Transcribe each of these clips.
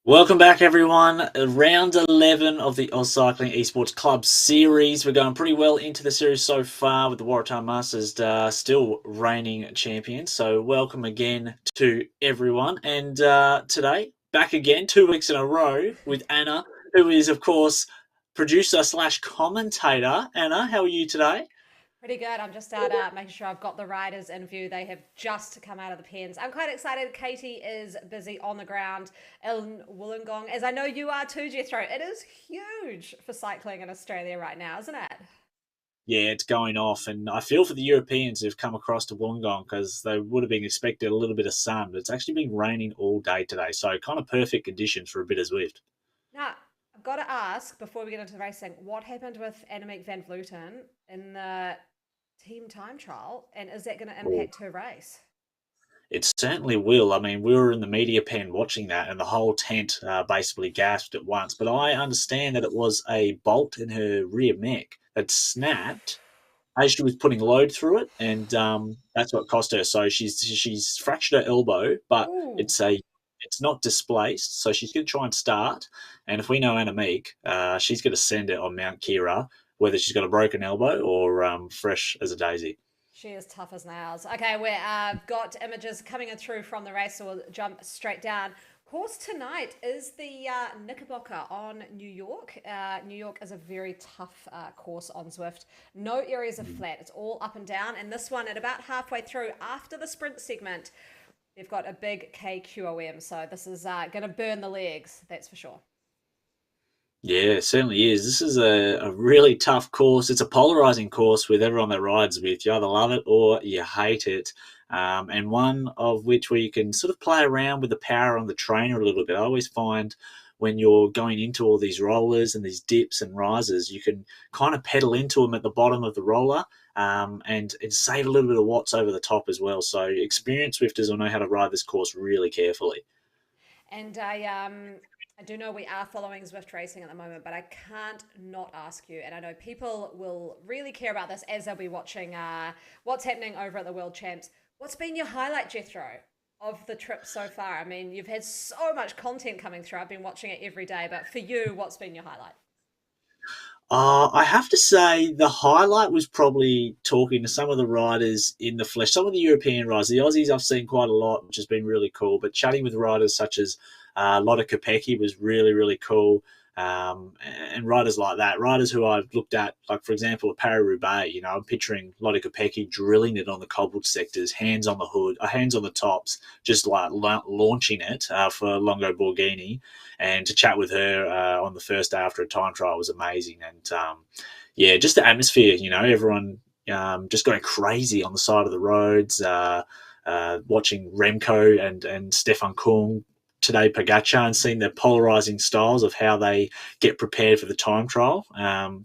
Welcome back, everyone. Round 11 of the AusCycling Esports Club series. We're going pretty well into the series so far with the Waratah Masters still reigning champions. So welcome again to everyone. And today, back again, 2 weeks in a row with Anna, who is, of course, producer slash commentator. Anna, how are you today? Pretty good. I'm just out making sure I've got the riders in view. They have just come out of the pens. I'm quite excited. Katie is busy on the ground in Wollongong, as I know you are too, Jethro. It is huge for cycling in Australia right now, isn't it? Yeah, it's going off, and I feel for the Europeans who've come across to Wollongong because they would have been expecting a little bit of sun, but it's actually been raining all day today, so kind of perfect conditions for a bit of Zwift. Now, I've got to ask before we get into the racing, what happened with Annemiek van Vleuten in the team time trial, and is that going to Oh. impact her race? It certainly will. I mean, we were in the media pen watching that, and the whole tent basically gasped at once. But I understand that it was a bolt in her rear mech that snapped as she was putting load through it, and that's what cost her. So she's fractured her elbow, but Ooh. it's not displaced. So she's going to try and start. And if we know Annemiek, she's going to send it on Mount Kira, whether she's got a broken elbow or fresh as a daisy. She is tough as nails. Okay, we've got images coming in through from the race, so we'll jump straight down. Course tonight is the Knickerbocker on New York. New York is a very tough course on Zwift. No areas of flat, it's all up and down. And this one, at about halfway through, after the sprint segment, they've got a big KQOM. So this is going to burn the legs, that's for sure. Yeah, it certainly is. This is a really tough course. It's a polarizing course with everyone that rides with. You either love it or you hate it. And one of which where you can sort of play around with the power on the trainer a little bit. I always find when you're going into all these rollers and these dips and rises, you can kind of pedal into them at the bottom of the roller and save a little bit of watts over the top as well. So experienced Swifters will know how to ride this course really carefully. And I do know we are following Zwift racing at the moment, but I can't not ask you. And I know people will really care about this as they'll be watching what's happening over at the World Champs. What's been your highlight, Jethro, of the trip so far? I mean, you've had so much content coming through. I've been watching it every day, but for you, what's been your highlight? I have to say the highlight was probably talking to some of the riders in the flesh, some of the European riders. The Aussies I've seen quite a lot, which has been really cool. But chatting with riders such as Lotte Kopecky was really, really cool. And riders like that, riders who I've looked at, like for example, a Paris-Roubaix, I'm picturing Lotte Kopecky drilling it on the cobbled sectors, hands on the hood, hands on the tops, just like launching it for Longo Borghini, and to chat with her on the first day after a time trial was amazing. And yeah, just the atmosphere, everyone just going crazy on the side of the roads, watching Remco and Stefan Kung today, Pogacar, and seeing their polarizing styles of how they get prepared for the time trial.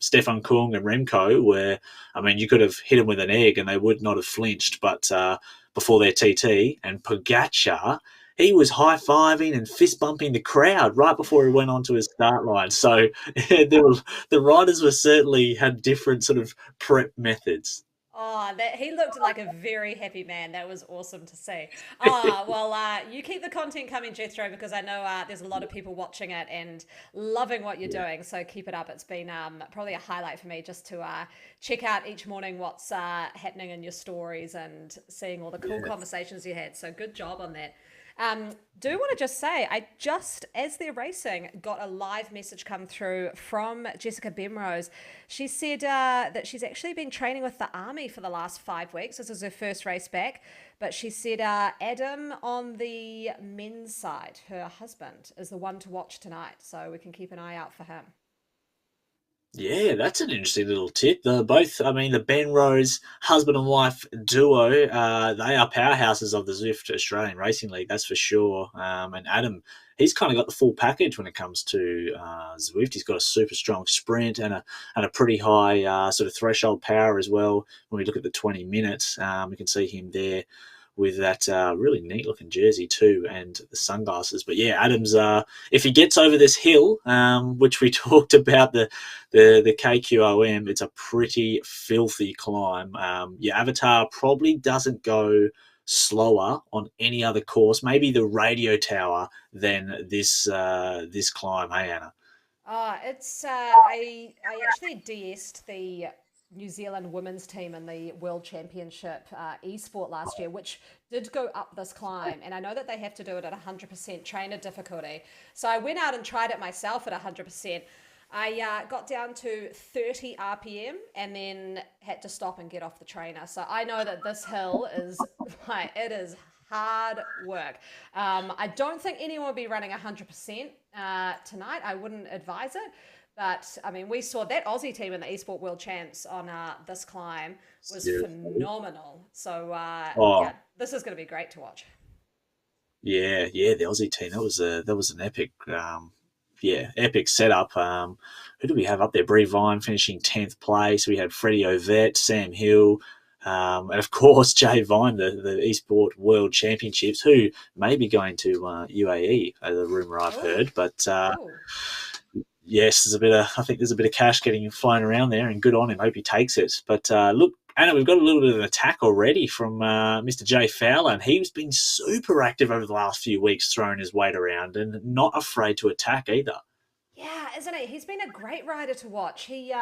Stefan Kung and Remco were, I mean, you could have hit them with an egg and they would not have flinched, but before their TT, and Pogacar, he was high fiving and fist bumping the crowd right before he went onto his start line. So the riders were certainly had different sort of prep methods. Oh, that he looked like a very happy man. That was awesome to see. Oh, well, you keep the content coming, Jethro, because I know there's a lot of people watching it and loving what you're doing. So keep it up. It's been probably a highlight for me just to check out each morning what's happening in your stories and seeing all the cool Yeah. conversations you had. So good job on that. Do want to just say, I just, as they're racing, got a live message come through from Jessica Bemrose. She said that she's actually been training with the army for the last 5 weeks. This is her first race back. But she said Adam on the men's side, her husband, is the one to watch tonight. So we can keep an eye out for him. Yeah, that's an interesting little tip. I mean, the Ben Rose husband and wife duo, they are powerhouses of the Zwift Australian Racing League, that's for sure. And Adam, he's kind of got the full package when it comes to Zwift. He's got a super strong sprint and a pretty high sort of threshold power as well. When we look at the 20 minutes, we can see him there with that really neat looking jersey too, and the sunglasses. But yeah, Adams, if he gets over this hill, which we talked about the KQOM, it's a pretty filthy climb. Your avatar probably doesn't go slower on any other course, maybe the radio tower, than this climb. Hey, Anna. It's I actually DS'd the New Zealand women's team in the World Championship Esport last year, which did go up this climb. And I know that they have to do it at 100% trainer difficulty. So I went out and tried it myself at 100%. I got down to 30 RPM and then had to stop and get off the trainer. So I know that this hill is like, it is hard work. I don't think anyone will be running 100% tonight. I wouldn't advise it. But I mean, we saw that Aussie team in the Esport World Champs on this climb was phenomenal. So Oh, yeah, this is going to be great to watch. yeah, the Aussie team. That was an epic, epic setup. Who do we have up there? Bree Vine finishing 10th place. We had Freddie Ovett, Sam Hill, and of course Jay Vine, the Esport World Championships, who may be going to UAE, the rumor I've Oh, heard. But oh. yes, I think there's a bit of cash getting flown around there, and good on him. Hope he takes it. But look, Anna, we've got a little bit of an attack already from Mr. Jay Fowler, and he's been super active over the last few weeks, throwing his weight around and not afraid to attack either. Yeah, isn't he? He's been a great rider to watch. He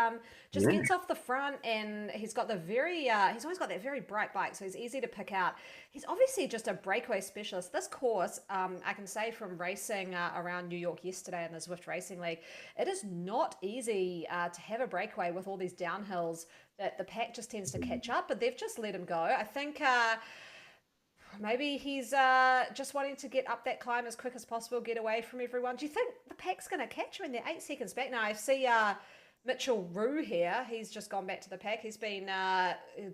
just Yeah. gets off the front and he's got the very he's always got that very bright bike, so he's easy to pick out. He's obviously just a breakaway specialist. This course, I can say from racing around New York yesterday in the Zwift Racing League, it is not easy to have a breakaway with all these downhills that the pack just tends to catch up, but they've just let him go. I think maybe he's just wanting to get up that climb as quick as possible, get away from everyone. Do you think the pack's going to catch him? I mean, they're 8 seconds back now. I see Mitchell Rue here. He's just gone back to the pack. He's been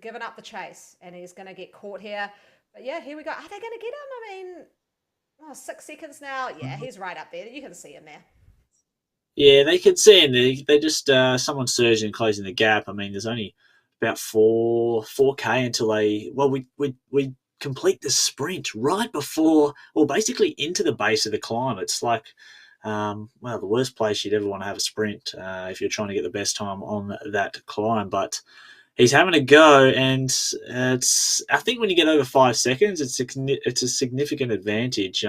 given up the chase and he's going to get caught here. But yeah, here we go. Are they going to get him? I mean, 6 seconds now. Yeah, he's right up there. You can see him there. Yeah, they can see, and they just someone surging and closing the gap. I mean, there's only about four k until we complete the sprint right before, well, basically into the base of the climb. It's like, the worst place you'd ever want to have a sprint if you're trying to get the best time on that climb. But he's having a go, and it's I think when you get over 5 seconds, it's a significant advantage.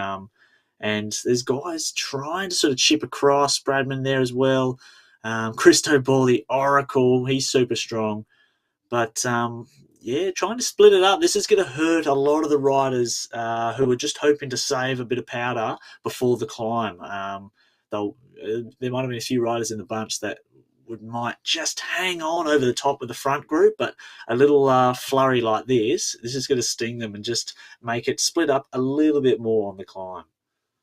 And there's guys trying to sort of chip across. Bradman there as well. Christo Ball, the Oracle, he's super strong. But trying to split it up. This is going to hurt a lot of the riders who are just hoping to save a bit of powder before the climb. There might have been a few riders in the bunch that might just hang on over the top of the front group, but a little flurry like this is going to sting them and just make it split up a little bit more on the climb.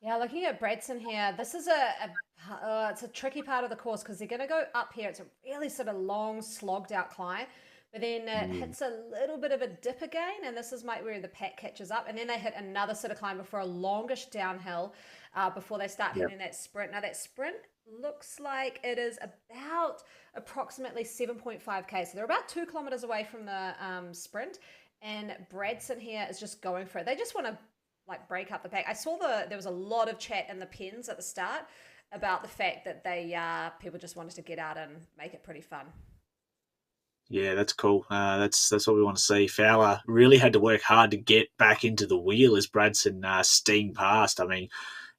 Yeah, looking at Bradson here, this is it's a tricky part of the course because they're going to go up here. It's a really sort of long, slogged out climb, but then it hits a little bit of a dip again, and this is where the pack catches up, and then they hit another sort of climb before a longish downhill before they start hitting that sprint. Now that sprint looks like it is about approximately 7.5k, so they're about 2 kilometers away from the sprint, and Bradson here is just going for it. They just want to like break up the pack. I saw there was a lot of chat in the pens at the start about the fact that they people just wanted to get out and make it pretty fun. Yeah, that's cool. That's what we want to see. Fowler really had to work hard to get back into the wheel as Bradson steamed past. I mean,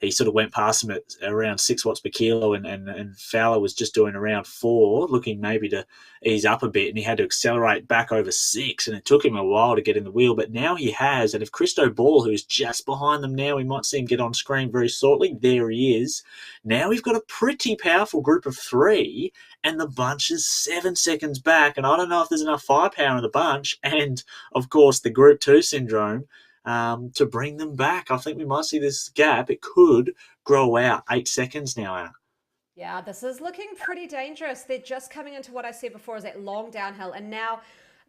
he sort of went past him at around 6 watts per kilo, and Fowler was just doing around 4, looking maybe to ease up a bit, and he had to accelerate back over 6, and it took him a while to get in the wheel, but now he has, and if Christo Ball, who's just behind them now, we might see him get on screen very shortly, there he is. Now we've got a pretty powerful group of 3, and the bunch is 7 seconds back, and I don't know if there's enough firepower in the bunch, and of course the Group 2 syndrome, to bring them back. I think we might see this gap. It could grow out 8 seconds now, Anna. Yeah, this is looking pretty dangerous. They're just coming into what I said before is that long downhill. And now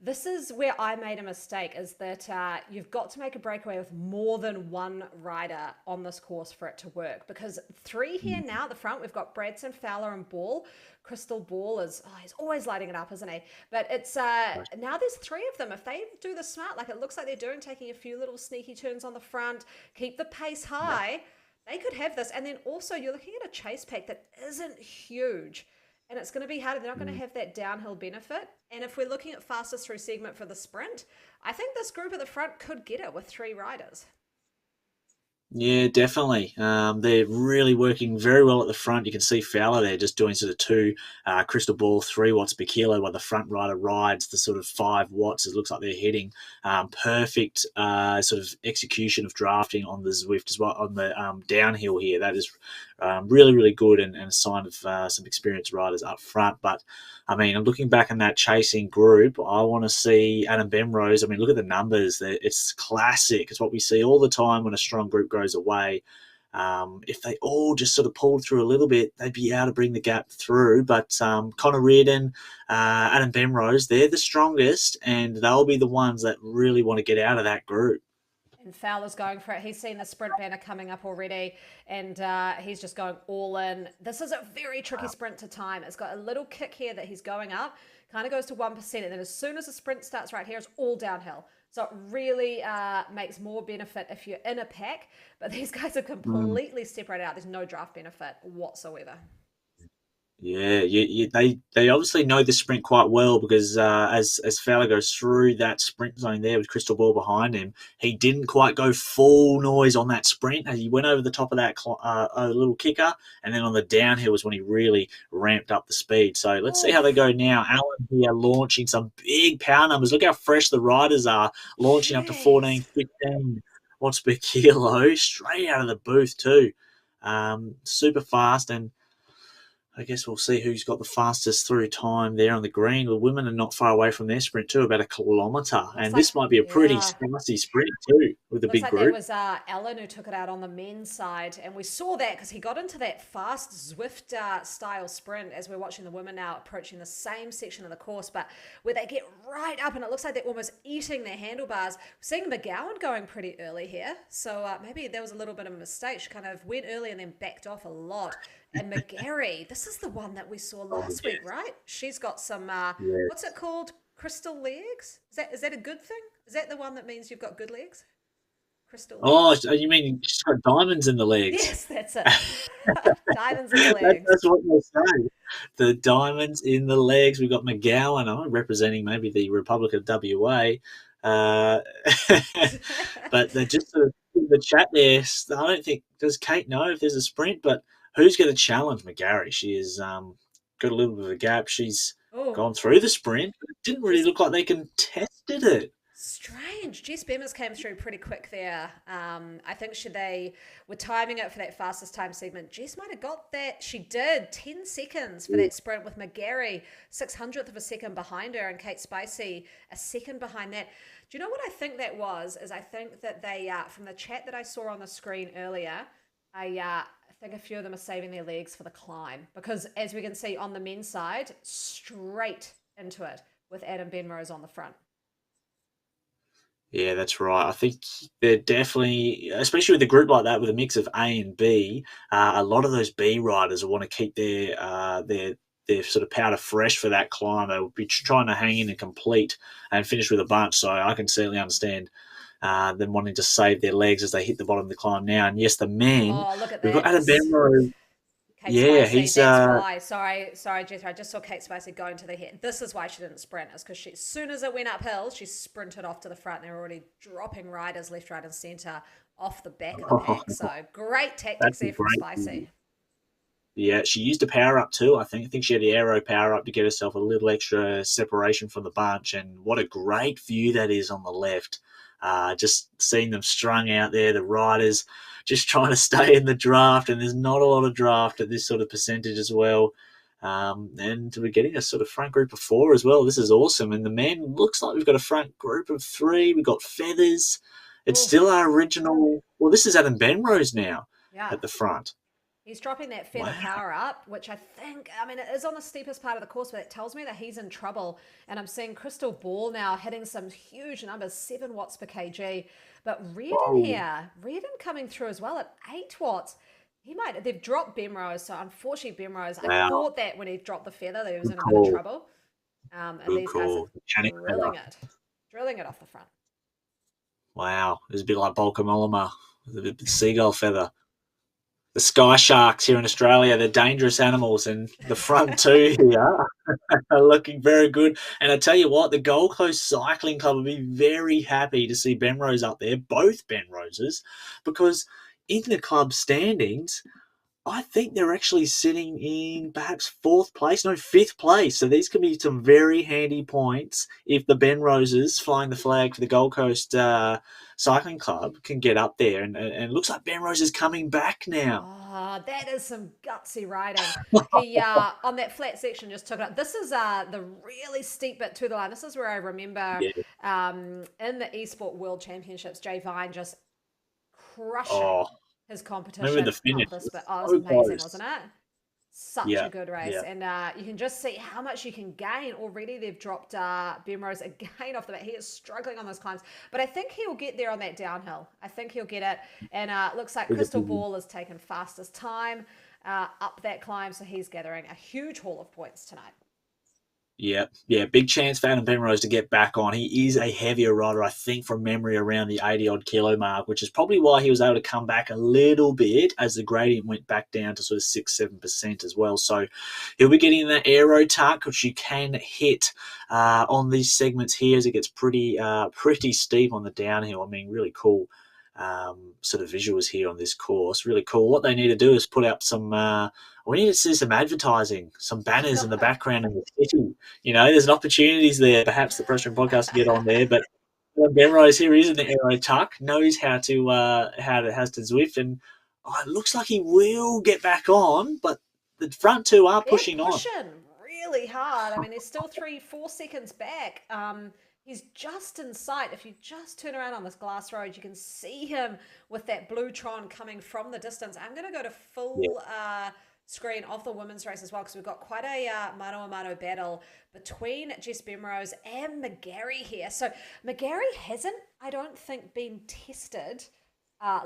this is where I made a mistake, is that you've got to make a breakaway with more than one rider on this course for it to work. Because 3 here now at the front, we've got Bradson, Fowler and Ball. Crystal Ball he's always lighting it up, isn't he? But it's now there's 3 of them. If they do the smart, like it looks like they're doing, taking a few little sneaky turns on the front, keep the pace high, they could have this. And then also you're looking at a chase pack that isn't huge. and it's going to be harder. They're not going to have that downhill benefit. And if we're looking at fastest through segment for the sprint, I think this group at the front could get it with 3 riders. Yeah, definitely. They're really working very well at the front. You can see Fowler there just doing sort of 2 crystal ball, 3 watts per kilo, while the front rider rides the sort of 5 watts. It looks like they're hitting perfect sort of execution of drafting on the Zwift as well on the downhill here. That is really, really good and a sign of some experienced riders up front. But I mean, I'm looking back in that chasing group. I want to see Adam Bemrose. I mean, look at the numbers. It's classic. It's what we see all the time when a strong group goes away. If they all just sort of pulled through a little bit, they'd be able to bring the gap through. But Connor Reardon, Adam Bemrose, they're the strongest, and they'll be the ones that really want to get out of that group. And Fowler's going for it. He's seen the sprint banner coming up already, and he's just going all in. This is a very tricky sprint to time. It's got a little kick here that he's going up, kind of goes to 1%, and then as soon as the sprint starts right here, it's all downhill. So it really makes more benefit if you're in a pack, but these guys are completely separated out. There's no draft benefit whatsoever. Yeah, they obviously know the sprint quite well because as Fowler goes through that sprint zone there with Crystal Ball behind him, he didn't quite go full noise on that sprint as he went over the top of that little kicker, and then on the downhill was when he really ramped up the speed. So let's see how they go now. Alan here launching some big power numbers. Look how fresh the riders are, launching up to 14, 15 watts per kilo straight out of the booth too. Super fast, and I guess we'll see who's got the fastest through time there on the green. The women are not far away from their sprint too, about a kilometre. And this might be a pretty spicy sprint too with a big group. There was Ellen who took it out on the men's side. And we saw that because he got into that fast Zwift style sprint as we're watching the women now approaching the same section of the course, but where they get right up and it looks like they're almost eating their handlebars. We're seeing McGowan going pretty early here. So maybe there was a little bit of a mistake. She kind of went early and then backed off a lot. And McGarry, this is the one that we saw last week, right? She's got some, what's it called? Crystal legs? Is that a good thing? Is that the one that means you've got good legs? Crystal legs. Oh, you mean she's got diamonds in the legs? Yes, that's it. Diamonds in the legs. That's what they say. The diamonds in the legs. We've got McGowan representing maybe the Republic of WA. But they're just sort of in the chat there. I don't think, does Kate know if there's a sprint? But who's going to challenge McGarry? She has got a little bit of a gap. She's gone through the sprint, but it didn't really look like they contested it. Strange. Jess Bemmers came through pretty quick there. I think they were timing it for that fastest time segment. Jess might have got that. She did. 10 seconds for that sprint with McGarry, 600th of a second behind her, and Kate Spicey a second behind that. Do you know what I think that was? Is I think that they, from the chat that I saw on the screen earlier, I think a few of them are saving their legs for the climb because as we can see on the men's side, straight into it with Adam Benrose on the front. Yeah, that's right. I think they're definitely, especially with a group like that, with a mix of A and B, a lot of those B riders will want to keep their sort of powder fresh for that climb. They'll be trying to hang in and complete and finish with a bunch. So I can certainly understand them wanting to save their legs as they hit the bottom of the climb now. And yes, the men, look at we've that. got Adam Benrose. Kate Yeah, Spicey, he's that's why. Sorry, Jethro. I just saw Kate Spicey go into the head. This is why she didn't sprint. Is because as soon as it went uphill, she sprinted off to the front. They were already dropping riders left, right, and centre off the back of the pack. So great tactics there from Spicey. Yeah, she used a power up too. I think she had the aero power up to get herself a little extra separation from the bunch. And what a great view that is on the left. Just seeing them strung out there, the riders just trying to stay in the draft, and there's not a lot of draft at this sort of percentage as well. And we're getting a sort of front group of 4 as well. This is awesome. And the men, looks like we've got a front group of 3. We've got Feathers. It's still our original. Well, this is Adam Benrose now at the front. He's dropping that feather power up, which I think, it is on the steepest part of the course, but it tells me that he's in trouble. And I'm seeing Crystal Ball now hitting some huge numbers, 7 watts per kg. But Reardon coming through as well at 8 watts. They've dropped Bemrose, so unfortunately Bemrose, I thought that when he dropped the feather that he was in a bit of trouble. And these guys are drilling it off the front. Wow, it was a bit like Bolkamolama, the seagull feather. the Sky Sharks here in Australia. They're dangerous animals, and the front two here are looking very good. And I tell you what, the Gold Coast Cycling Club will be very happy to see Ben Rose up there, both Ben Roses, because in the club standings, I think they're actually sitting in perhaps fourth place, no, fifth place. So these could be some very handy points if the Ben Roses flying the flag for the Gold Coast Cycling Club can get up there. And it looks like Ben Rose is coming back now. Oh, that is some gutsy riding. He on that flat section just took it up. This is the really steep bit to the line. This is where I remember Yeah. in the Esport World Championships, Jay Vine just crushing Oh, his remember competition the up finish? It this bit. was Oh, it was so amazing, close. wasn't it? Such a Yeah, good race, yeah. and you can just see how much you can gain. Already, they've dropped Bemrose again off the bat. He is struggling on those climbs, but I think he'll get there on that downhill. I think he'll get it, and looks like It was a Crystal big Ball has taken fastest time up that climb, so he's gathering a huge haul of points tonight. Yeah, yeah, big chance for Adam Penrose to get back on. He is a heavier rider, I think, from memory around the 80 odd kilo mark, which is probably why he was able to come back a little bit as the gradient went back down to sort of 6-7% as well. So he'll be getting that aero tuck, which you can hit on these segments here as it gets pretty steep on the downhill. I mean, really cool sort of visuals here on this course. Really cool. What they need to do is put up some. We need to see some advertising, some banners in the background of the city. There's an opportunities there. Perhaps the Pressure Podcast to get on there, but Ben Rose here is in the aero tuck, knows how to Zwift, and it looks like he will get back on, but the front two are They're pushing on. pushing really hard. I mean, they're still 3-4 seconds back. He's just in sight. If you just turn around on this glass road, you can see him with that blue Tron coming from the distance. I'm going to go to Yeah, full screen of the women's race as well because we've got quite a mano-a-mano battle between Jess Bemrose and McGarry here. So McGarry hasn't, I don't think, been tested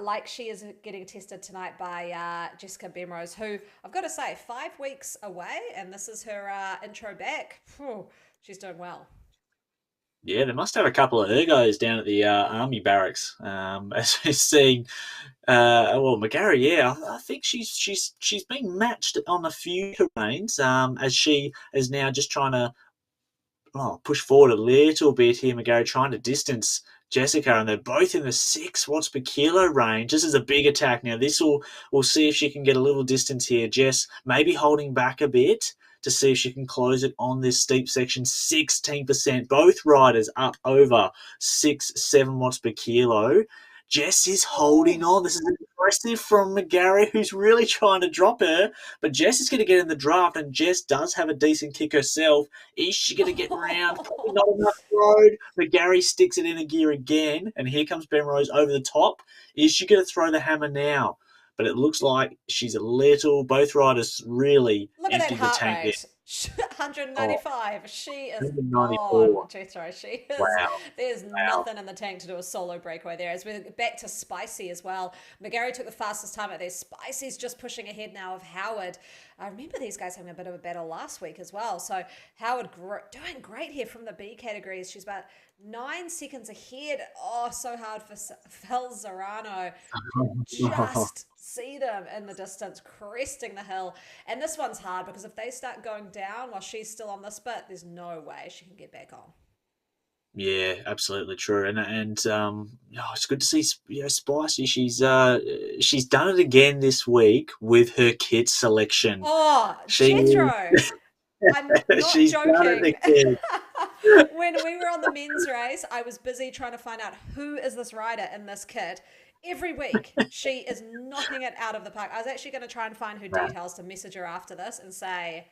like she is getting tested tonight by Jessica Bemrose, who I've got to say, 5 weeks away, and this is her intro back. Phew, she's doing well. yeah, they must have a couple of ergos down at the army barracks. As we're seeing, well, McGarry, yeah, I think she's been matched on a few terrains. As she is now just trying to push forward a little bit here, McGarry trying to distance Jessica, and they're both in the 6 watts per kilo range. This is a big attack. Now, we'll see if she can get a little distance here. Jess maybe holding back a bit to see if she can close it on this steep section. 16%. Both riders up over 7 watts per kilo. Jess is holding Oh, on. This is impressive from McGarry, who's really trying to drop her. But Jess is going to get in the draft, and Jess does have a decent kick herself. Is she going to get round? Probably not enough road. McGarry sticks it in a gear again, and here comes Ben Rose over the top. Is she going to throw the hammer now? But it looks like she's both riders really look at that emptied the heart tank there. rate. Oh, 195. She is 194. gone, Jethro. She is. Wow. There's Wow. nothing in the tank to do a solo breakaway there. As we're back to Spicy as well. McGarry took the fastest time out there. Spicy's just pushing ahead now of Howard. I remember these guys having a bit of a battle last week as well. So Howard doing great here from the B categories. She's about 9 seconds ahead. Oh, so hard for Phil Zarano. You can just see them in the distance cresting the hill. And this one's hard because if they start going down while she's still on this bit, there's no way she can get back on. Yeah, absolutely true, and it's good to see Spicy. She's done it again this week with her kit selection. Oh, She Jethro, I'm not she's done it joking. again. When we were on the men's race, I was busy trying to find out who is this rider in this kit. Every week, she is knocking it out of the park. I was actually going to try and find her Wow. details to message her after this and say,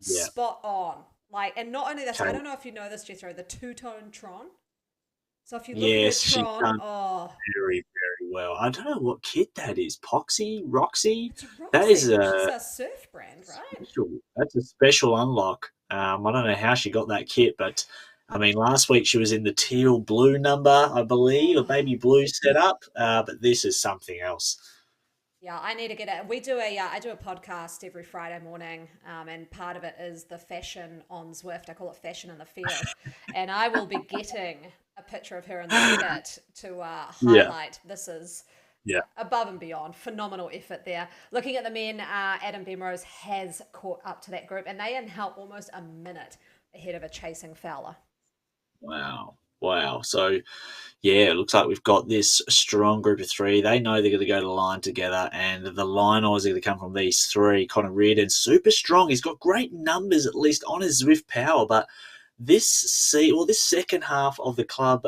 Yeah. spot on. Like, and not only this, I Okay. don't know if you know this, Jethro, the two-tone Tron. So if you look at her Yes, she's Tron, done oh, very well. I don't know what kit that is. Poxy, Roxy. it's a That is Roxy, which is a a surf brand, right? special. That's a special unlock. I don't know how she got that kit, but I mean, last week she was in the teal blue number, I believe, a Oh. baby blue setup. But this is something else. Yeah, I need to get it. I do a podcast every Friday morning, and part of it is the fashion on Zwift. I call it fashion in the field, and I will be getting a picture of her in the kit to Yeah. highlight. This is Yeah. above and beyond. Phenomenal effort there. Looking at the men, Adam Bemrose has caught up to that group, and they are now almost a minute ahead of a chasing Fowler. Wow. Wow. So, yeah, it looks like we've got this strong group of three. They know they're going to go to the line together, and the line odds are going to come from these three. Connor Reardon, super strong. He's got great numbers, at least on his Zwift power, but this second half of the Club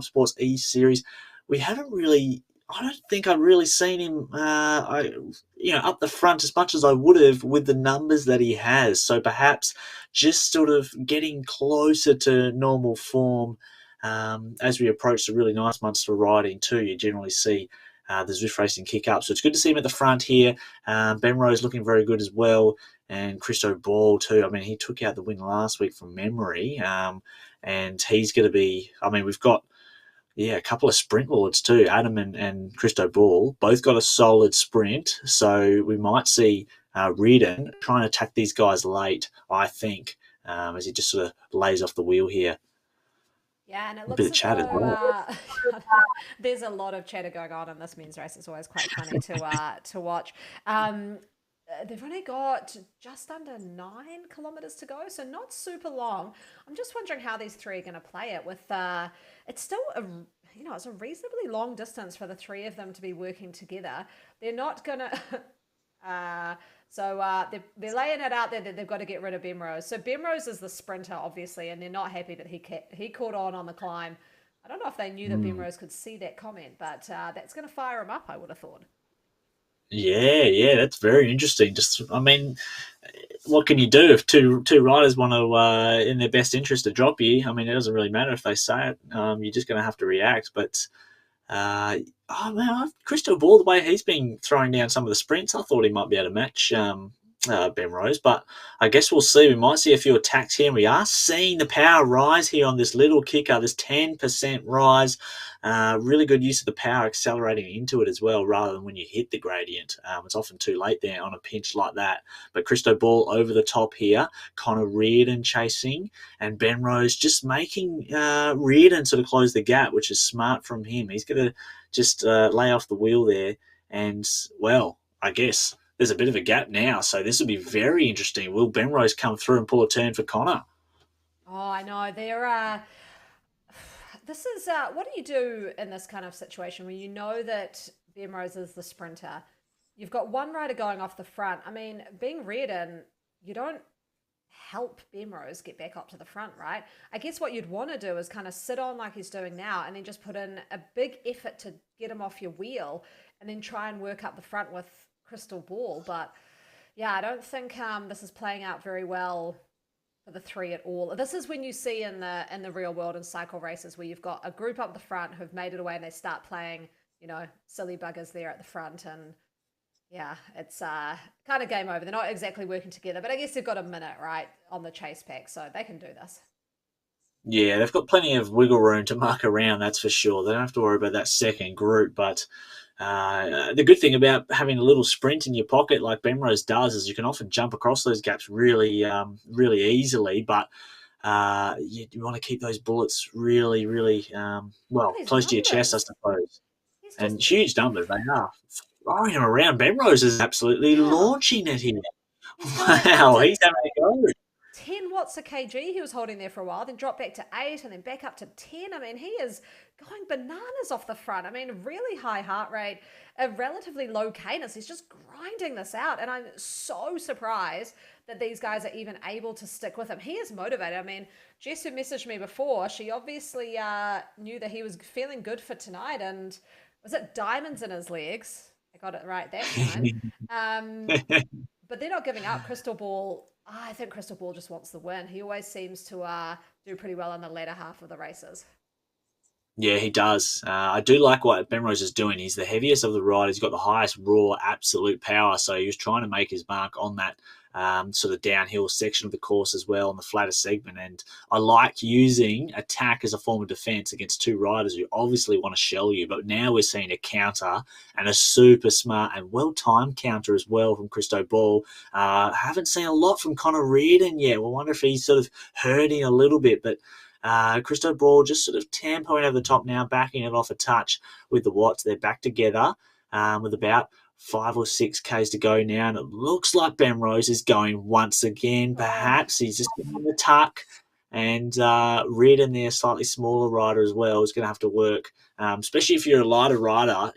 Sports E Series, we haven't really. I don't think I've really seen him, up the front as much as I would have with the numbers that he has. So perhaps just sort of getting closer to normal form as we approach the really nice months for riding too. You generally see the Zwift racing kick up. So it's good to see him at the front here. Ben Rose looking very good as well. And Christo Ball too. I mean, he took out the win last week from memory. And he's going to be, I mean, we've got, a couple of sprint lords too. Adam and Christo Ball both got a solid sprint. So we might see Reardon trying to attack these guys late, I think, as he just sort of lays off the wheel here. Yeah, and it A bit looks of as chat as though well. there's a lot of chatter going on in this men's race. It's always quite funny to watch. They've only got just under 9 kilometers to go, so not super long. I'm just wondering how these three are going to play it. With it's still it's a reasonably long distance for the three of them to be working together. They're not going to. They're laying it out there that they've got to get rid of Bemrose. So Bemrose is the sprinter, obviously, and they're not happy that he caught on the climb. I don't know if they knew that Bemrose could see that comment, but that's going to fire him up, I would have thought. Yeah, that's very interesting. Just, I mean, what can you do if two riders want to, in their best interest, to drop you? I mean, it doesn't really matter if they say it. You're just going to have to react. But oh man, Christo Ball, the way he's been throwing down some of the sprints, I thought he might be able to match Ben Rose, but I guess we'll see. We might see a few attacks here. And we are seeing the power rise here on this little kicker, this 10% rise. Really good use of the power accelerating into it as well, rather than when you hit the gradient. It's often too late there on a pinch like that. But Christo Ball over the top here, Connor Reardon chasing, and Ben Rose just making Reardon sort of close the gap, which is smart from him. He's going to just lay off the wheel there, and, well, I guess there's a bit of a gap now, so this will be very interesting. Will Ben Rose come through and pull a turn for Connor? Oh, I know. This is what do you do in this kind of situation when you know that Bemrose is the sprinter? You've got one rider going off the front. I mean, being Reardon, you don't help Bemrose get back up to the front, right? I guess what you'd want to do is kind of sit on like he's doing now and then just put in a big effort to get him off your wheel and then try and work up the front with Crystal Ball. But yeah, I don't think this is playing out very well for the three at all. This is when you see in the real world in cycle races where you've got a group up the front who've made it away and they start playing, silly buggers there at the front, and yeah, it's kind of game over. They're not exactly working together, but I guess they've got a minute, right, on the chase pack, so they can do this. Yeah, they've got plenty of wiggle room to muck around, that's for sure. They don't have to worry about that second group, but the good thing about having a little sprint in your pocket like Bemrose does is you can often jump across those gaps really easily, but you want to keep those bullets really, really, close to your chest, I suppose. And huge numbers, they are. Throwing them around. Bemrose is absolutely launching it here. Wow, he's having a go. 10 watts a kg he was holding there for a while, then dropped back to 8 and then back up to 10. I mean, he is going bananas off the front. I mean, really high heart rate, a relatively low cadence. He's just grinding this out, and I'm so surprised that these guys are even able to stick with him. He is motivated. I mean, Jess, who messaged me before, she obviously knew that he was feeling good for tonight, and was it diamonds in his legs? I got it right that time. But they're not giving up. Crystal Ball, I think Crystal Ball just wants the win. He always seems to do pretty well in the latter half of the races. Yeah, he does. I do like what Bemrose is doing. He's the heaviest of the riders. He's got the highest raw absolute power. So he was trying to make his mark on that sort of downhill section of the course as well, on the flatter segment. And I like using attack as a form of defense against two riders who obviously want to shell you. But now we're seeing a counter, and a super smart and well-timed counter as well from Christo Ball. Haven't seen a lot from Connor Reardon yet. I wonder if he's sort of hurting a little bit, but Christo Ball just sort of tempoing over the top now, backing it off a touch with the Watts. They're back together with about 5 or 6 Ks to go now, and it looks like Ben Rose is going once again. Oh, Perhaps he's just on the tuck, and Reardon, their slightly smaller rider as well, is going to have to work. Especially if you're a lighter rider,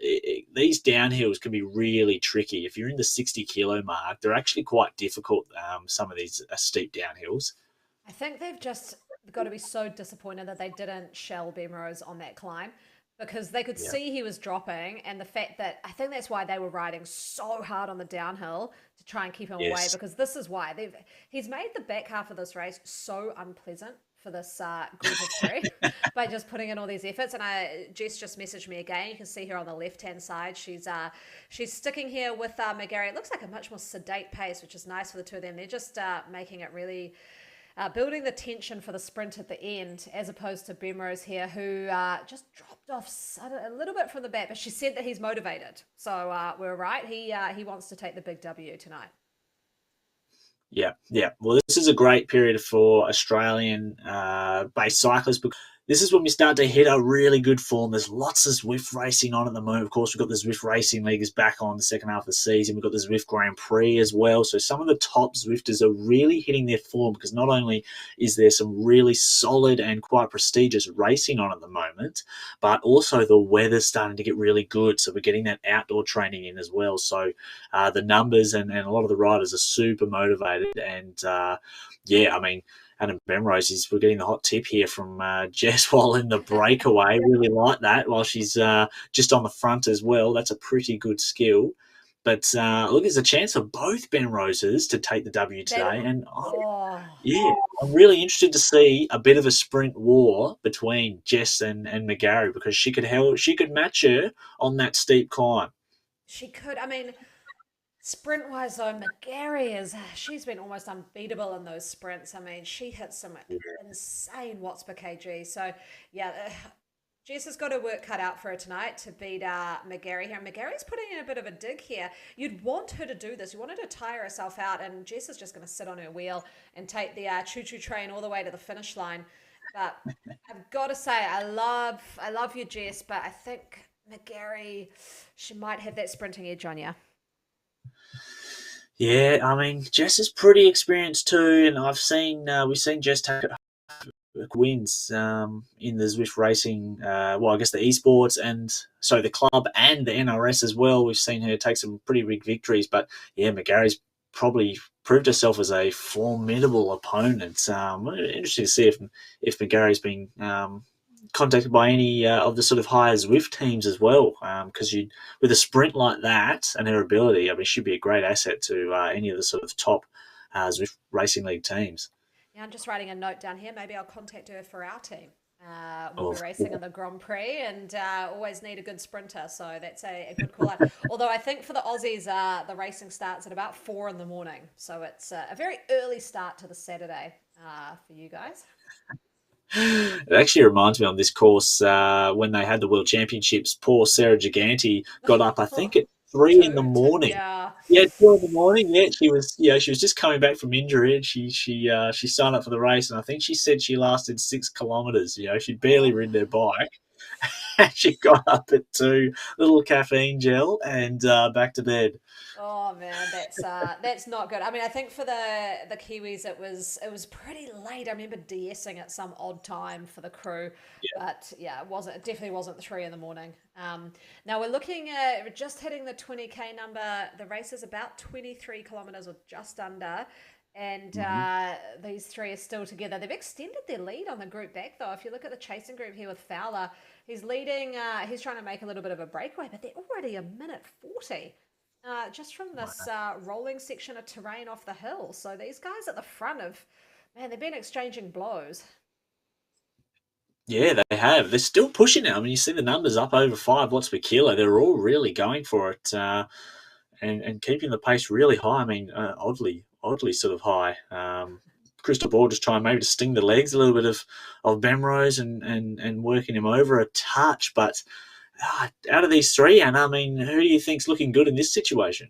these downhills can be really tricky. If you're in the 60 kilo mark, they're actually quite difficult. Some of these steep downhills. I think they've just got to be so disappointed that they didn't shell Bemrose on that climb because they could Yeah. see he was dropping, and the fact that I think that's why they were riding so hard on the downhill to try and keep him away, Yes. because this is why he's made the back half of this race so unpleasant for this group of three by just putting in all these efforts. And Jess just messaged me again. You can see her on the left hand side. She's sticking here with McGarry. It looks like a much more sedate pace, which is nice for the two of them. They're just making it really building the tension for the sprint at the end, as opposed to Bemrose here, who just dropped off a little bit from the back. But she said that he's motivated, so we're right. He wants to take the big W tonight. Yeah, yeah. Well, this is a great period for Australian-based cyclists because this is when we start to hit a really good form. There's lots of Zwift racing on at the moment. Of course, we've got the Zwift Racing League is back on the second half of the season. We've got the Zwift Grand Prix as well. So some of the top Zwifters are really hitting their form because not only is there some really solid and quite prestigious racing on at the moment, but also the weather's starting to get really good. So we're getting that outdoor training in as well. So the numbers and a lot of the riders are super motivated. And yeah, I mean, Adam Bemrose we're getting the hot tip here from Jess while in the breakaway. Really like that while she's just on the front as well. That's a pretty good skill. But look, there's a chance for both Bemroses to take the W today. And yeah, I'm really interested to see a bit of a sprint war between Jess and McGarry because she could match her on that steep climb. She could. I mean, sprint wise though, McGarry she's been almost unbeatable in those sprints. I mean, she hits some insane watts per kg. So yeah, Jess has got her work cut out for her tonight to beat McGarry here. And McGarry's putting in a bit of a dig here. You'd want her to do this. You want her to tire herself out, and Jess is just going to sit on her wheel and take the choo-choo train all the way to the finish line. But I've got to say, I love you, Jess, but I think McGarry, she might have that sprinting edge on you. Yeah, I mean, Jess is pretty experienced too, and we've seen Jess take wins in the Zwift racing. Well, I guess the Esports and so the club and the NRS as well. We've seen her take some pretty big victories, but yeah, McGarry's probably proved herself as a formidable opponent. Interesting to see if McGarry's been contacted by any of the sort of higher Zwift teams as well, because with a sprint like that and her ability, I mean, she'd be a great asset to any of the sort of top Zwift Racing League teams. Yeah, I'm just writing a note down here. Maybe I'll contact her for our team. We'll be racing in the Grand Prix and always need a good sprinter. So that's a good call out. Although I think for the Aussies, the racing starts at about 4 in the morning. So it's a very early start to the Saturday for you guys. It actually reminds me on this course when they had the World Championships, poor Sarah Giganti got up, I think, at 3 in the morning. Yeah. Yeah, 2 in the morning. Yeah, she was just coming back from injury, and she signed up for the race, and I think she said she lasted 6 kilometres. She'd barely ridden her bike, and she got up at 2, little caffeine gel, and back to bed. Oh man, that's not good. I mean, I think for the Kiwis, it was pretty late. I remember de-essing at some odd time for the crew, but yeah, it definitely wasn't 3 in the morning. Now we're looking at just hitting the 20K number. The race is about 23 kilometers or just under. And these three are still together. They've extended their lead on the group back, though. If you look at the chasing group here with Fowler, he's leading. He's trying to make a little bit of a breakaway, but they're already a minute 40. Just from this rolling section of terrain off the hill. So these guys at the front they've been exchanging blows. Yeah, they have. They're still pushing it. I mean, you see the numbers up over 5 watts per kilo. They're all really going for it and keeping the pace really high. I mean, oddly sort of high. Crystal Ball just trying maybe to sting the legs a little bit of Bemrose and working him over a touch, but out of these three, Anna, I mean, who do you think's looking good in this situation?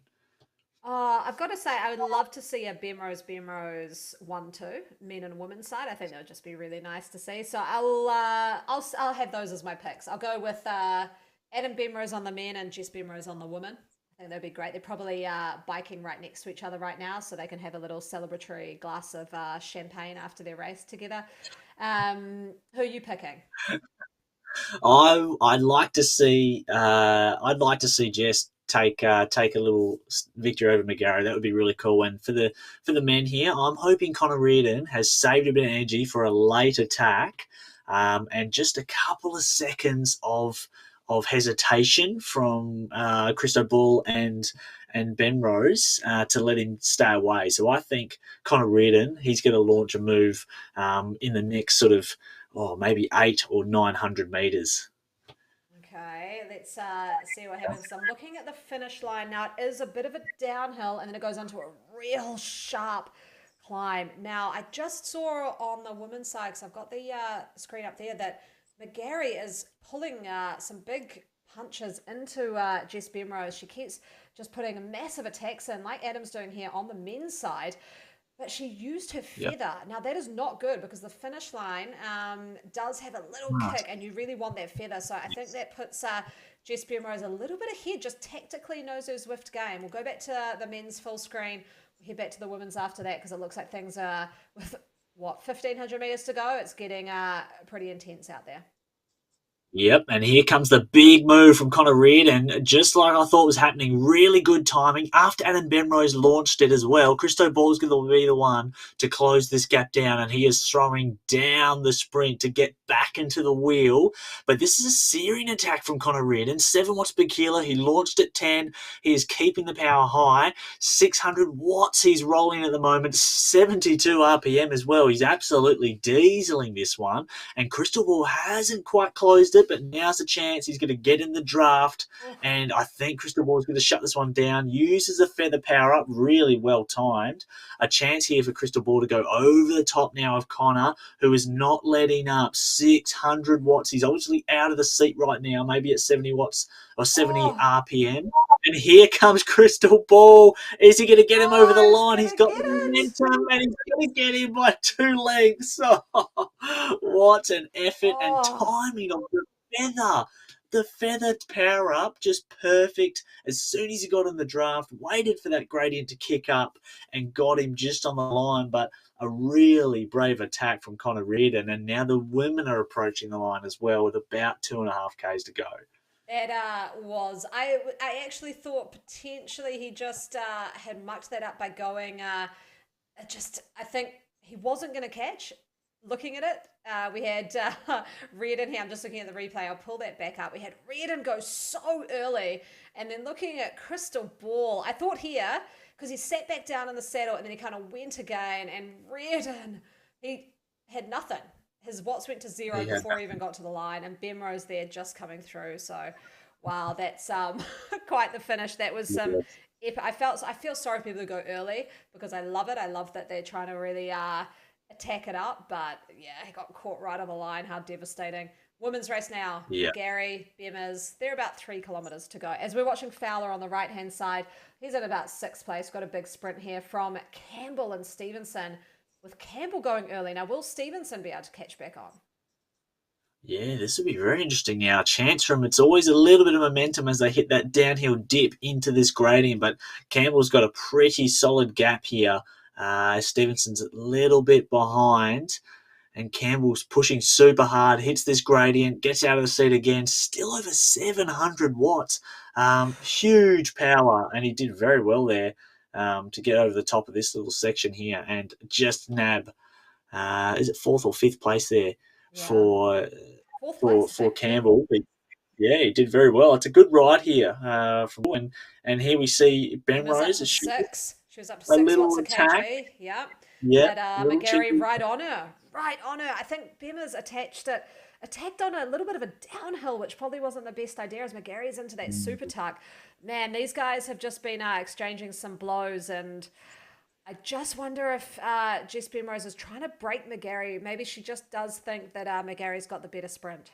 I've got to say, I would love to see a Bemrose 1-2, men and women's side. I think that would just be really nice to see. So I'll have those as my picks. I'll go with Adam Bemrose on the men and Jess Bemrose on the women. I think that'd be great. They're probably biking right next to each other right now, so they can have a little celebratory glass of champagne after their race together. Who are you picking? I'd like to see Jess take a little victory over McGarry. That would be really cool. And for the men here, I'm hoping Connor Reardon has saved a bit of energy for a late attack, and just a couple of seconds of hesitation from Christo Bull and Ben Rose to let him stay away. So I think Connor Reardon, he's going to launch a move in the next sort of maybe 800 or 900 meters. Okay, let's see what happens. So I'm looking at the finish line now. It is a bit of a downhill, and then it goes onto a real sharp climb. Now, I just saw on the women's side, because I've got the screen up there, that McGarry is pulling some big punches into Jess Bemrose. She keeps just putting massive attacks in, like Adam's doing here on the men's side. But she used her Yeah. feather. Now that is not good because the finish line does have a little kick, and you really want that feather. So I think that puts Jess Bemrose a little bit ahead, just tactically knows her Zwift game. We'll go back to the men's full screen. We'll head back to the women's after that because it looks like things are with 1,500 meters to go. It's getting pretty intense out there. Yep, and here comes the big move from Connor Reardon, just like I thought was happening. Really good timing. After Adam Benrose launched it as well, Christo Ball's going to be the one to close this gap down, and he is throwing down the sprint to get back into the wheel. But this is a searing attack from Connor Reardon. 7 watts per kilo. He launched at 10. He is keeping the power high. 600 watts he's rolling at the moment. 72 RPM as well. He's absolutely dieseling this one. And Crystal Ball hasn't quite closed it, but now's the chance. He's going to get in the draft, and I think Crystal Ball is going to shut this one down. Uses a feather power up, really well timed. A chance here for Crystal Ball to go over the top now of Connor, who is not letting up. 600 watts. He's obviously out of the seat right now, maybe at 70 watts or 70 RPM. And here comes Crystal Ball. Is he going to get him over the line? He's got momentum, and he's going to get him by 2 lengths. What an effort and timing of the feather. The feather power up, just perfect. As soon as he got in the draft, waited for that gradient to kick up and got him just on the line. But a really brave attack from Connor Reardon. And now the women are approaching the line as well with about 2.5 Ks to go. That was, I actually thought potentially he just had mucked that up by going, I think he wasn't going to catch. Looking at it, we had Reardon here. I'm just looking at the replay. I'll pull that back up. We had Reardon go so early, and then looking at Crystal Ball, I thought here, because he sat back down in the saddle and then he kind of went again, and Reardon, he had nothing. His watts went to 0 before he even got to the line, and Bemrose there just coming through. So, wow, that's quite the finish. That was some. I feel sorry for people who go early because I love it. I love that they're trying to really attack it up, but yeah, he got caught right on the line. How devastating. Women's race now. Yeah. Gary, Bemmers, they're about 3 kilometers to go. As we're watching Fowler on the right-hand side, he's in about 6th place. Got a big sprint here from Campbell and Stevenson, with Campbell going early. Now, will Stevenson be able to catch back on? Yeah, this will be very interesting now. Chance from it's always a little bit of momentum as they hit that downhill dip into this gradient, but Campbell's got a pretty solid gap here. Stevenson's a little bit behind, and Campbell's pushing super hard, hits this gradient, gets out of the seat again, still over 700 watts. Huge power, and he did very well there to get over the top of this little section here and just nab, is it 4th or 5th place there for Campbell. Yeah, he did very well. It's a good ride here and here we see Benrose is 6. She was up to a 6 little watts a attack. kg. Yep. Yeah, But McGarry right on her. Right on her. I think Bemmers attacked on a little bit of a downhill, which probably wasn't the best idea as McGarry's into that super tuck. Man, these guys have just been exchanging some blows, and I just wonder if Jess Bemrose is trying to break McGarry. Maybe she just does think that McGarry's got the better sprint.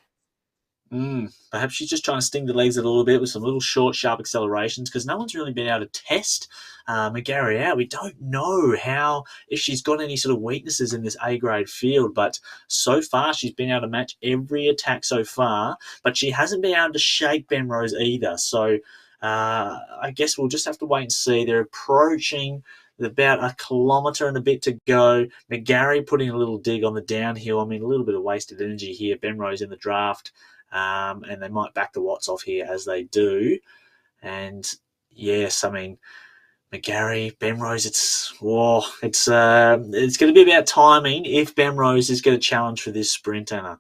Perhaps she's just trying to sting the legs a little bit with some little short, sharp accelerations because no one's really been able to test McGarry out. We don't know if she's got any sort of weaknesses in this A-grade field, but so far she's been able to match every attack so far, but she hasn't been able to shake Ben Rose either. So I guess we'll just have to wait and see. They're approaching about a kilometre and a bit to go. McGarry putting a little dig on the downhill. I mean, a little bit of wasted energy here. Ben Rose in the draft. And they might back the Watts off here as they do. And yes, I mean, McGarry, Ben Rose, it's going to be about timing if Ben Rose is going to challenge for this sprint, Anna.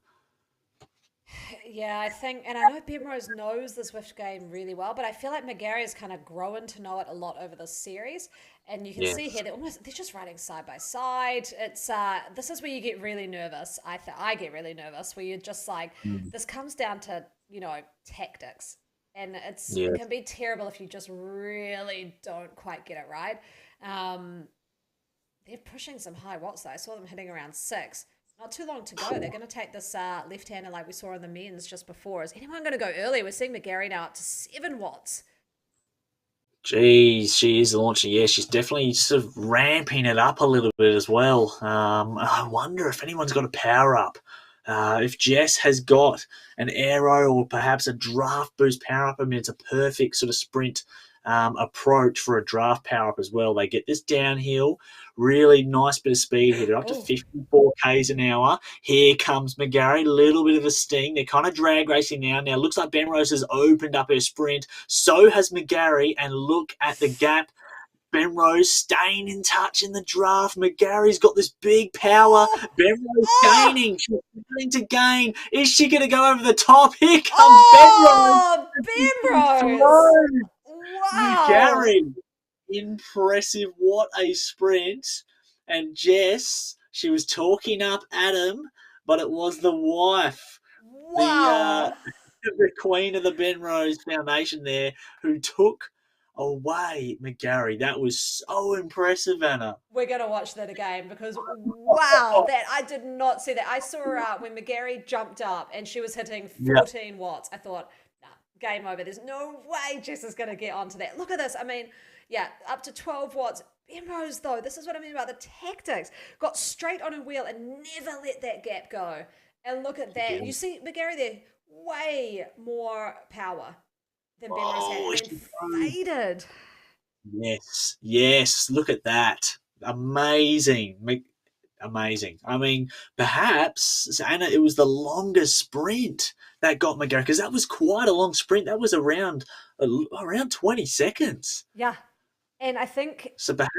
Yeah, I think, and I know Ben Rose knows the Zwift game really well, but I feel like McGarry has kind of grown to know it a lot over this series. And you can see here they're just riding side by side. It's this is where you get really nervous. I get really nervous where you're just like, this comes down to tactics, and it can be terrible if you just really don't quite get it right. They're pushing some high watts though. I saw them hitting around 6. Not too long to go. They're going to take this left-hander like we saw in the men's just before. Is anyone going to go early? We're seeing McGarry now up to 7 watts. Geez, she is launching. Yeah, she's definitely sort of ramping it up a little bit as well. I wonder if anyone's got a power up. If Jess has got an aero or perhaps a draft boost power up, I mean, it's a perfect sort of sprint approach for a draft power up as well. They get this downhill, really nice bit of speed here. They're up to 54 k's an hour. Here comes McGarry, little bit of a sting. They're kind of drag racing now. Now, looks like Ben Rose has opened up her sprint. So has McGarry, and look at the gap. Ben Rose staying in touch in the draft. McGarry's got this big power. Ben Rose gaining. She's starting to gain. Is she going to go over the top? Here comes Ben Rose. Wow. McGarry. Impressive. What a sprint. And Jess, she was talking up Adam, but it was the wife. Wow. The queen of the Ben Rose Foundation there who took away McGarry. That was so impressive, Anna. We're going to watch that again because, wow, that I did not see that. I saw her when McGarry jumped up and she was hitting 14 watts. I thought, nah, game over. There's no way Jess is going to get onto that. Look at this. I mean, yeah, up to 12 watts. Ben Rose, though, this is what I mean about the tactics. Got straight on her wheel and never let that gap go. And look at that. Yeah. You see McGarry there, way more power than Ben Rose had, and faded. Yes. Look at that. Amazing. I mean, perhaps, Anna, it was the longest sprint that got McGarry, because that was quite a long sprint. That was around 20 seconds. Yeah. And I think so perhaps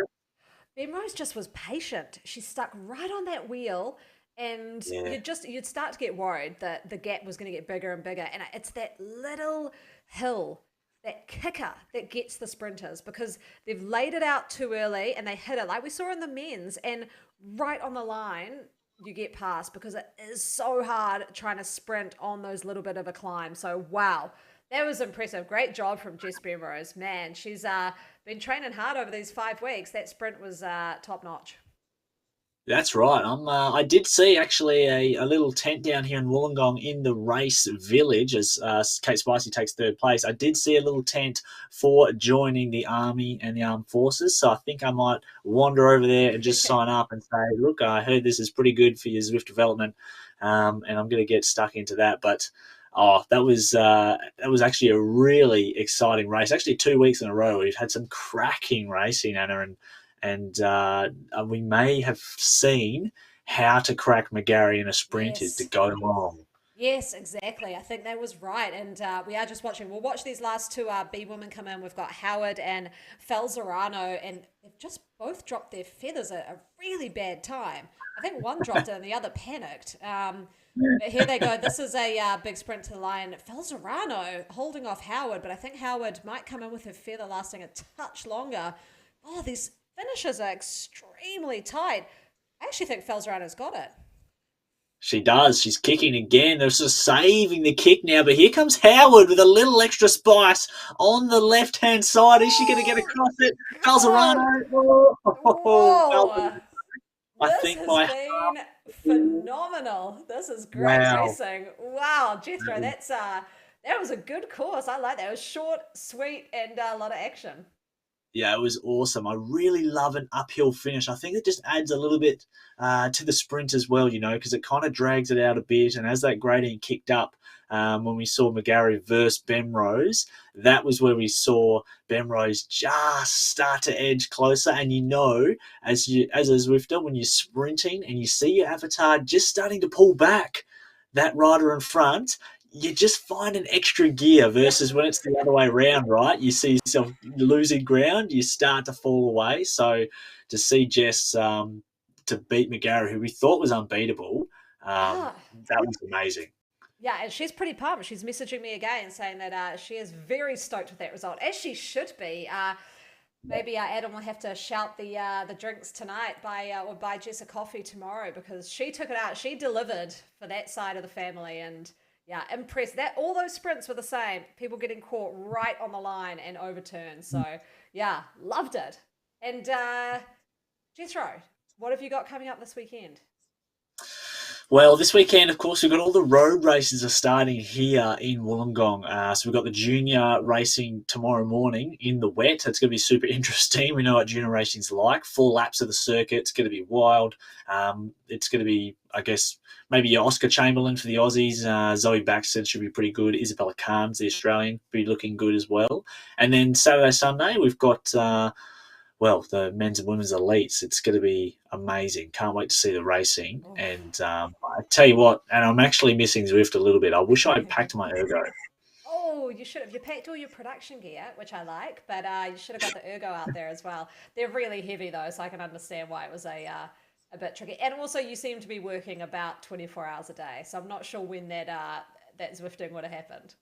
Ben Rose just was patient. She stuck right on that wheel. And you'd start to get worried that the gap was going to get bigger and bigger. And it's that little hill, that kicker that gets the sprinters, because they've laid it out too early and they hit it like we saw in the men's, and right on the line you get past, because it is so hard trying to sprint on those little bit of a climb. So wow, that was impressive. Great job from Jess Ben Rose. Man, she's been training hard over these 5 weeks. That sprint was top notch. That's right. I did see actually a little tent down here in Wollongong in the race village as Kate Spicey takes 3rd place. I did see a little tent for joining the Army and the Armed Forces. So I think I might wander over there and just sign up and say, look, I heard this is pretty good for your Zwift development, and I'm going to get stuck into that. But that was actually a really exciting race. Actually, 2 weeks in a row, we've had some cracking racing, Anna, and we may have seen how to crack McGarry in a sprint is to go long. Yes, exactly. I think that was right. And we are just watching. We'll watch these last 2 B women come in. We've got Howard and Falzerano, and they've just both dropped their feathers at a really bad time. I think one dropped it and the other panicked. But here they go. This is a big sprint to the line. Falzerano holding off Howard, but I think Howard might come in with her feather lasting a touch longer. Oh, these finishes are extremely tight. I actually think Falzerano's got it. She does. She's kicking again. They're sort of saving the kick now. But here comes Howard with a little extra spice on the left-hand side. Is she going to get across it? Falzerano. Whoa. I think my Phenomenal. This is great Wow. racing. Wow, Jethro, that was a good course. I like that. It was short, sweet, and a lot of action. Yeah, it was awesome. I really love an uphill finish. I think it just adds a little bit to the sprint as well, because it kind of drags it out a bit. And as that gradient kicked up, when we saw McGarry versus Bemrose, that was where we saw Bemrose just start to edge closer. And as a Zwifter, when you're sprinting and you see your avatar just starting to pull back, that rider in front, you just find an extra gear versus when it's the other way around, right? You see yourself losing ground, you start to fall away. So to see Jess to beat McGarry, who we thought was unbeatable, Ah, that was amazing. yeah, and she's pretty pumped. She's messaging me again saying that she is very stoked with that result, as she should be. Maybe Adam will have to shout the drinks tonight or buy Jess a coffee tomorrow because she took it out. She delivered for that side of the family, and yeah, impressed. That all those sprints were the same. People getting caught right on the line and overturned. So yeah, loved it. And Jethro, what have you got coming up this weekend? Well, this weekend, of course, we've got all the road races are starting here in Wollongong. So we've got the junior racing tomorrow morning in the wet. It's going to be super interesting. We know what junior racing's like. 4 laps of the circuit. It's going to be wild. It's going to be, I guess, maybe Oscar Chamberlain for the Aussies. Zoe Baxter should be pretty good. Isabella Carnes, the Australian, be looking good as well. And then Saturday, Sunday, we've got the men's and women's elites. It's going to be amazing. Can't wait to see the racing. Oh. And I tell you what, and I'm actually missing Zwift a little bit. I wish I had packed my ergo. Oh, you should have. You packed all your production gear, which I like, but you should have got the ergo out there as well. They're really heavy though, so I can understand why it was a bit tricky. And also, you seem to be working about 24 hours a day, so I'm not sure when that Zwifting would have happened.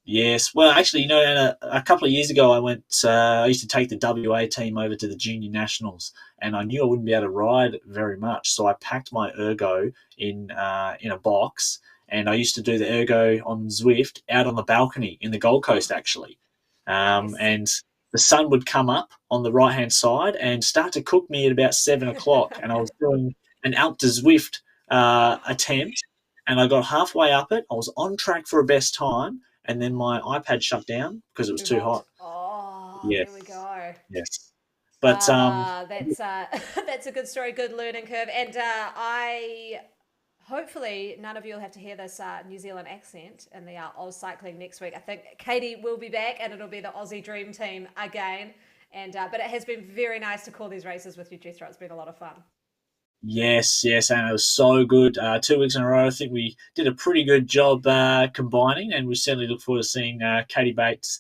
Yes. Well, actually, a couple of years ago, I used to take the WA team over to the junior nationals, and I knew I wouldn't be able to ride very much, so I packed my ergo in a box, and I used to do the ergo on Zwift out on the balcony in the Gold Coast, actually. Nice. And the sun would come up on the right hand side and start to cook me at about 7 o'clock, and I was doing an Alp to Zwift attempt, and I got halfway up it. I was on track for a best time, and then my iPad shut down because it was Too too hot. hot. Oh, Yes, there we go. yes. But That's that's a good story, good learning curve, and I hopefully none of you will have to hear this New Zealand accent in the AusCycling next week. I think Katie will be back, and it'll be the Aussie Dream Team again. And but it has been very nice to call these races with you, Jethro. It's been a lot of fun. yes, yes, and it was so good. 2 weeks in a row, I think we did a pretty good job combining, and we certainly look forward to seeing Katie Bates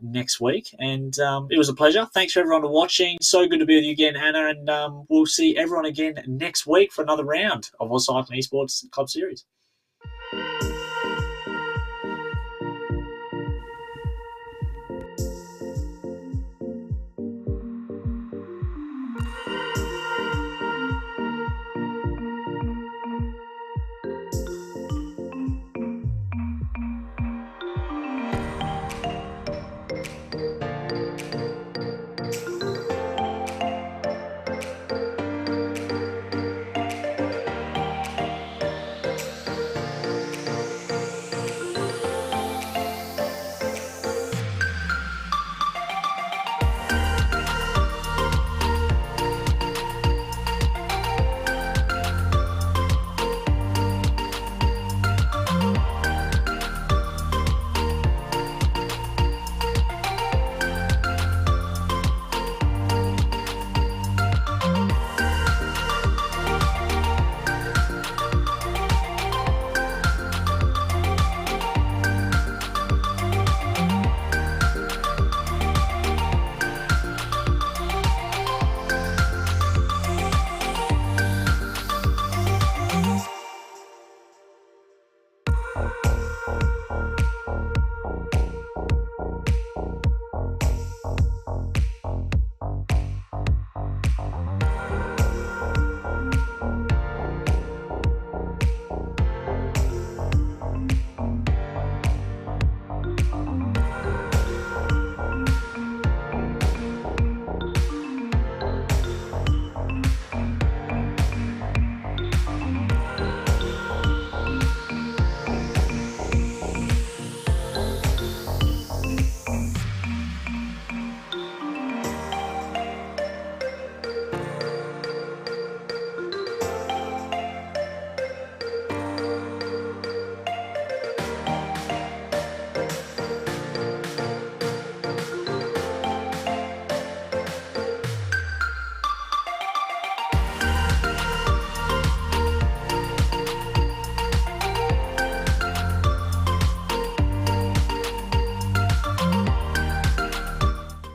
next week. And it was a pleasure. Thanks for everyone for watching. So good to be with you again, Hannah, and we'll see everyone again next week for another round of AusCycling Esports Club Series.